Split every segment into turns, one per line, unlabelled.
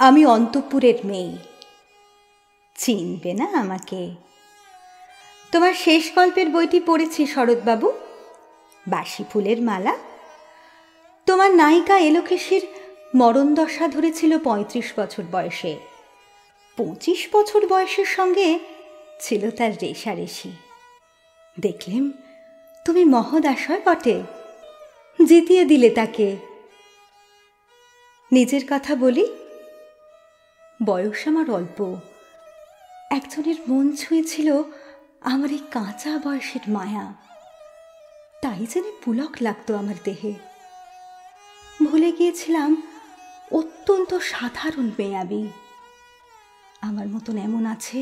আমি অন্তঃপুরের মেয়ে, চিনবে না আমাকে। তোমার শেষ গল্পের বইটি পড়েছি শরৎবাবু, বাসি ফুলের মালা। তোমার নায়িকা এলোকেশীর মরণদশা ধরেছিল ৩৫ বছর বয়সে। ২৫ বছর বয়সের সঙ্গে ছিল তার রেশারেশি। দেখলেম তুমি মহদাশয় বটে, জিতিয়ে দিলে তাকে। নিজের কথা বলি, বয়স আমার অল্প, একজনের মন ছুঁয়েছিল আমার এই কাঁচা বয়সের মায়া, তাই যেন পুলক লাগতো আমার দেহে। ভুলে গিয়েছিলাম অত্যন্ত সাধারণ মেয়ে আমি। আমার মতন এমন আছে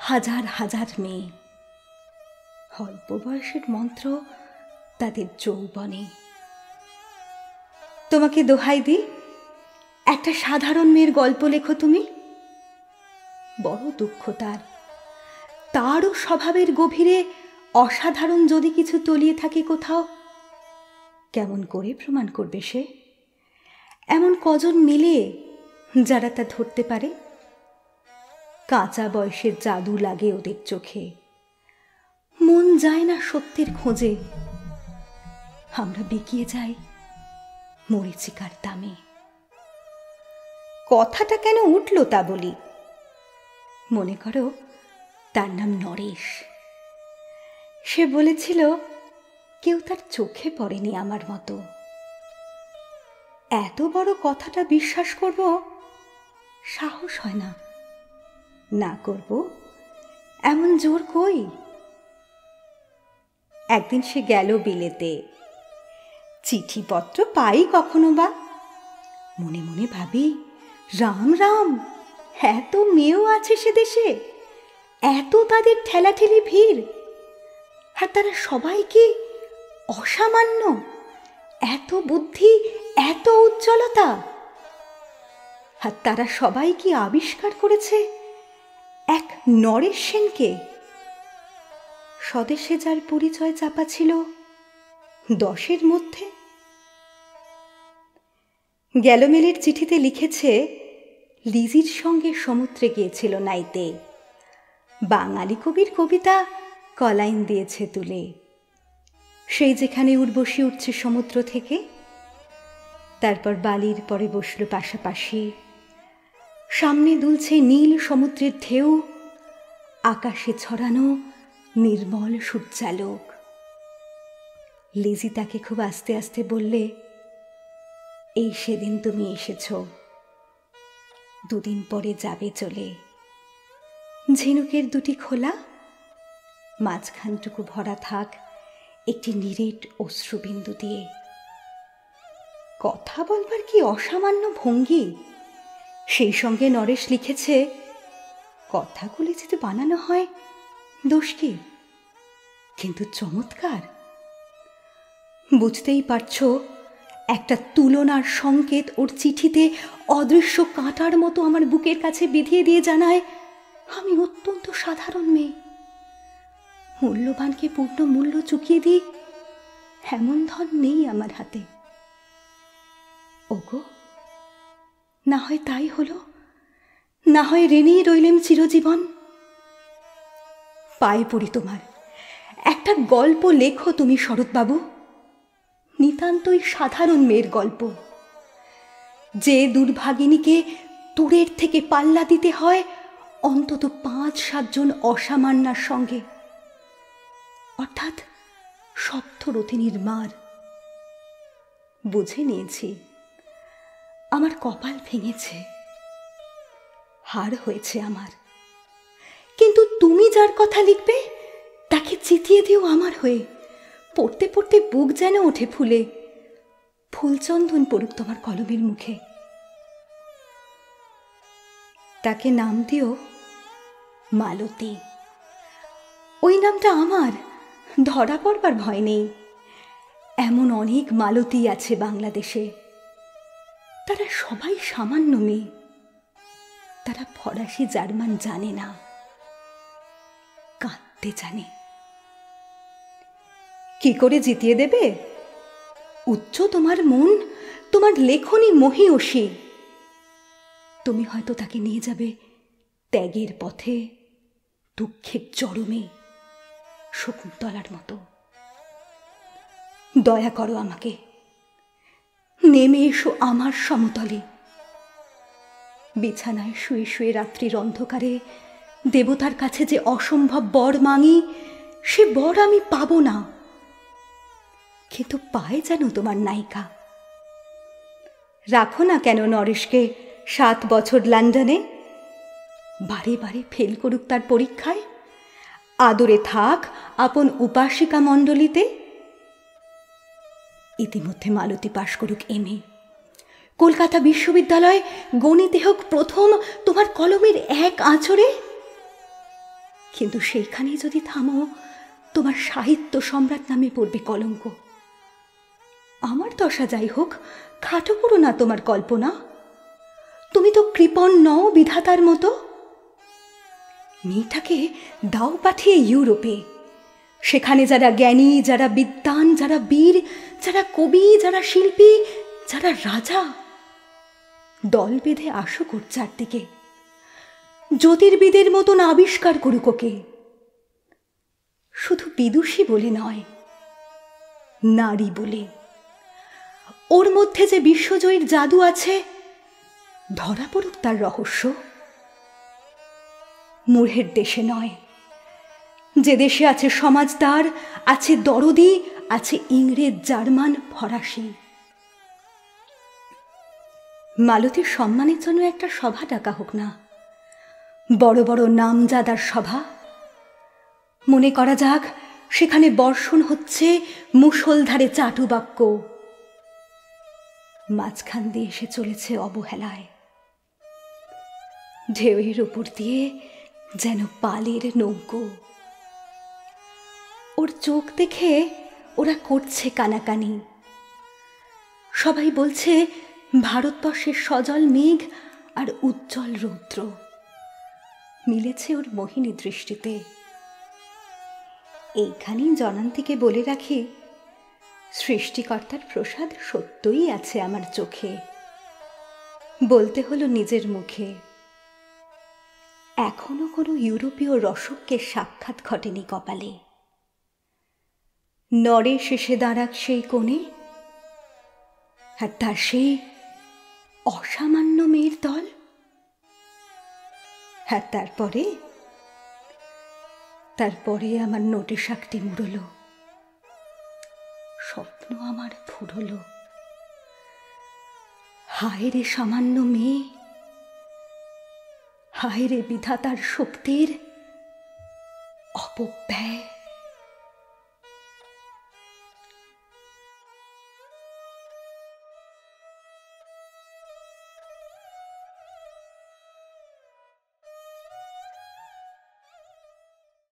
হাজার হাজার মেয়ে। অল্প বয়সের মন্ত্র তাদের যৌবনে। তোমাকে দোহাই দিই, একটা সাধারণ মেয়ের গল্প লেখো তুমি। বড় দুঃখ তারও স্বভাবের গভীরে অসাধারণ যদি কিছু তলিয়ে থাকে কোথাও। কেমন করে প্রমাণ করবে সে? এমন কজন মিলে যারা তা ধরতে পারে? কাঁচা বয়সের জাদু লাগে ওদের চোখে, মন যায় না সত্যের খোঁজে। আমরা বিকিয়ে যাই মরীচিকার দামে। কথাটা কেন উঠল তা বলি। মনে করো তার নাম নরেশ। সে বলেছিল কেউ তার চোখে পড়েনি আমার মতো। এত বড় কথাটা বিশ্বাস করব সাহস হয় না। না করব এমন জোর কই। একদিন সে গেল বিলেতে। চিঠিপত্র পাই কখনো বা। মনে মনে ভাবি, রাম রাম, এত মেয়েও আছে সে দেশে, এত তাদের ঠেলাঠেলি ভিড়, আর তারা সবাই কি অসামান্য, এত বুদ্ধি, এত উজ্জ্বলতা। আর তারা সবাই কি আবিষ্কার করেছে এক নরেশ সেনকে। স্বদেশে যার পরিচয় চাপা ছিল 10-এর মধ্যে। গ্যালোমেলের চিঠিতে লিখেছে লিজির সঙ্গে সমুদ্রে গিয়েছিল নাইতে। বাঙালি কবির কবিতা কলাইন দিয়েছে তুলে। সেই যেখানে উর্বশী উঠছে সমুদ্র থেকে, তারপর বালির পরে বসল পাশাপাশি। সামনে দুলছে নীল সমুদ্রের ঢেউ, আকাশে ছড়ানো নির্মল সূর্যালোক। লিজি তাকে খুব আস্তে আস্তে বললে, এই সেদিন তুমি এসেছ, 2 দিন পরে যাবে চলে। ঝিনুকের 2টি খোলা, মাঝখানটুকু ভরা থাক একটি নিরেট অশ্রুবিন্দু দিয়ে। কথা বলবার কি অসামান্য ভঙ্গি। সেই সঙ্গে নরেশ লিখেছে, কথাগুলি যদি বানানো হয় দোষ কি, কিন্তু চমৎকার। বুঝতেই পারছো, একটা তুলনার সংকেত ওর চিঠিতে অদৃশ্য কাঁটার মতো আমার বুকের কাছে বিধিয়ে দিয়ে জানায়, আমি অত্যন্ত সাধারণ মেয়ে। মূল্যবানকে পূর্ণ মূল্য চুকিয়ে দিই এমন ধন নেই আমার হাতে। ওগো, না হয় তাই হলো, না হয় ঋণেই রইলেম চিরজীবন। পায়ে পড়ি তোমার, একটা গল্প লেখো তুমি শরৎবাবু, নিতান্তই সাধারণ মেয়ের গল্প। যে দুর্ভাগিনীকে দূরের থেকে পাল্লা দিতে হয় অন্তত 5-7 জন অসামান্যার সঙ্গে, অর্থাৎ সপ্তরতিনীর মার। বুঝে নিয়েছি আমার কপাল ভেঙেছে, হার হয়েছে আমার। কিন্তু তুমি যার কথা লিখবে তাকে জিতিয়ে দিও আমার হয়ে। পড়তে পড়তে বুক যেন ওঠে ফুলে। ফুলচন্দন পড়ুক তোমার কলমের মুখে। তাকে নাম দিও মালতী। ওই নামটা আমার, ধরা পড়বার ভয় নেই। এমন অনেক মালতী আছে বাংলাদেশে। তারা সবাই সামান্য মেয়ে। তারা ফরাসি জার্মান জানে না, কাঁদতে জানে। কি করে জিতিয়ে দেবে? উচ্চ তোমার মন, তোমার লেখনী মহীয়সী। তুমি হয়তো তাকে নিয়ে যাবে ত্যাগের পথে, দুঃখের চরমে, শকুন্তলার মতো। দয়া করো আমাকে, নেমে এসো আমার সমতলে। বিছানায় শুয়ে শুয়ে রাত্রির অন্ধকারে দেবতার কাছে যে অসম্ভব বর মাঙি, সে বর আমি পাবো না, কিন্তু পায় যেন তোমার নায়িকা। রাখো না কেন নরেশকে 7 বছর লন্ডনে, বারে বারে ফেল করুক তার পরীক্ষায়, আদরে থাক আপন উপাসিকা মণ্ডলীতে। ইতিমধ্যে মালতী পাশ করুক MA, কলকাতা বিশ্ববিদ্যালয় গণিতে হোক প্রথম তোমার কলমের এক আঁচড়ে, কিন্তু সেইখানেই যদি থামো, তোমার সাহিত্য সম্রাট নামে পড়বে কলঙ্ক। আমার দশা যাই হোক, খাটো করো না তোমার কল্পনা। তুমি তো কৃপণ নও বিধাতার মতো। মেয়েটাকে দাও পাঠিয়ে ইউরোপে, সেখানে যারা জ্ঞানী, যারা বিদ্বান, যারা বীর, যারা কবি, যারা শিল্পী, যারা রাজা, দল বেঁধে আসুক ওর চারদিকে, জ্যোতির্বিদের মতন আবিষ্কার করুক ওকে। শুধু বিদুষী বলে নয়, নারী বলে। ওর মধ্যে যে বিশ্বজয়ীর জাদু আছে, ধরা পড়ুক তার রহস্য। মূঢ়ের দেশে নয়, যে দেশে আছে সমাজদার, আছে দরদি, আছে ইংরেজ, জার্মান, ফরাসি। মালতীর সম্মানের জন্য একটা সভা ডাকা হোক না, বড় বড় নামজাদার সভা। মনে করা যাক সেখানে বর্ষণ হচ্ছে মুষলধারে চাটুবাক্য, মাঝখান দিয়ে এসে চলেছে অবহেলায়, ঢেউয়ের উপর দিয়ে যেন পালের নৌকো। ওর চোখ দেখে ওরা করছে কানাকানি। সবাই বলছে ভারতবর্ষের সজল মেঘ আর উজ্জ্বল রৌদ্র মিলেছে ওর মোহিনী দৃষ্টিতে। এইখানেই জনান্তিকে বলে রাখি, সৃষ্টিকর্তার প্রসাদ সত্যই আছে আমার চোখে। বলতে হলো নিজের মুখে। এখনো কোনো ইউরোপীয় রসককে সাক্ষাৎ ঘটেনি কপালে। নরেশ এসে দাঁড়াক সেই কোণে, আর তার সেই অসামান্য মেয়ের দল। আর তারপরে আমার নোটে শাকটি মুড়ল, স্বপ্ন আমার ফুরল। হায় রে সামান্য মেয়ে, হায় রে বিধাতার শক্তির অপব্যয়।